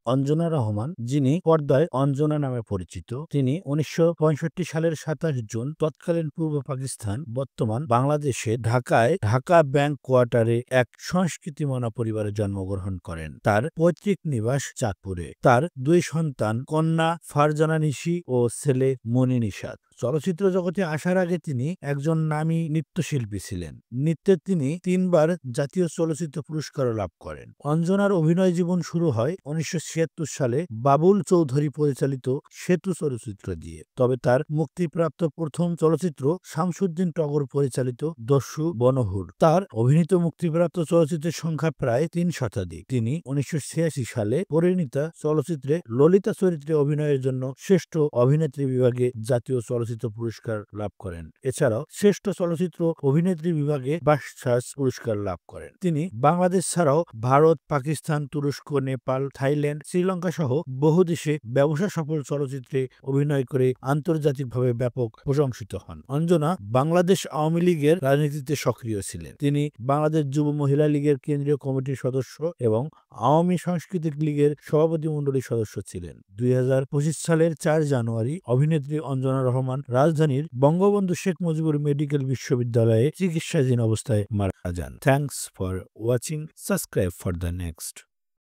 অঞ্জনা রহমান, যিনি পর্দায় অঞ্জনা নামে পরিচিত। তিনি 1965 সালের 27 জুন তৎকালীন পূর্ব পাকিস্তান বর্তমান বাংলাদেশে ঢাকায় ঢাকা ব্যাংক কোয়ার্টারে এক সংস্কৃতিমনা পরিবারে জন্মগ্রহণ করেন। তার পৈতৃক নিবাস চাঁদপুরে। তার 2 সন্তান, কন্যা ফারজানা নিশি ও ছেলে মনি নিশাত। চলচ্চিত্র জগতে আসার আগে তিনি একজন নামী নৃত্যশিল্পী ছিলেন। নৃত্যে তিনি 3 বার জাতীয় চলচ্চিত্র পুরস্কার লাভ করেন। অঞ্জনার অভিনয় জীবন শুরু হয় 1976 সালে বাবুল চৌধুরী পরিচালিত সেতু চলচ্চিত্র দিয়ে। তবে তার মুক্তিপ্রাপ্ত প্রথম চলচ্চিত্র শামসুদ্দিন টগর পরিচালিত দস্যু বনহুর। তার অভিনীত মুক্তিপ্রাপ্ত চলচ্চিত্রের সংখ্যা প্রায় 3 শতাধিক। তিনি 1986 সালে পরিণীতা চলচ্চিত্রে ললিতা চরিত্রে অভিনয়ের জন্য শ্রেষ্ঠ অভিনেত্রী বিভাগে জাতীয় চলচ্চিত্র পুরস্কার লাভ করেন। এছাড়াও শ্রেষ্ঠ চলচ্চিত্র অভিনেত্রী বিভাগে বাচসাস পুরস্কার লাভ করেন। তিনি বাংলাদেশ ছাড়াও ভারত, পাকিস্তান, তুরস্ক, নেপাল, থাইল্যান্ড, শ্রীলঙ্কা সহ বহু দেশে ব্যবসা সফল চলচ্চিত্রে অভিনয় করে আন্তর্জাতিকভাবে ব্যাপক প্রশংসিত হন। অঞ্জনা বাংলাদেশ আওয়ামী লীগের রাজনীতিতে সক্রিয় ছিলেন। তিনি বাংলাদেশ যুব মহিলা লীগের কেন্দ্রীয় কমিটির সদস্য এবং আওয়ামী সাংস্কৃতিক লীগের সভাপতিমণ্ডলীর সদস্য ছিলেন। 2025 সালের 4 জানুয়ারি অভিনেত্রী অঞ্জনা রহমান রাজধানীর বঙ্গবন্ধু শেখ মুজিবুর মেডিকেল বিশ্ববিদ্যালয়ে চিকিৎসাধীন অবস্থায় মারা যান। Thanks for watching. Subscribe for the next.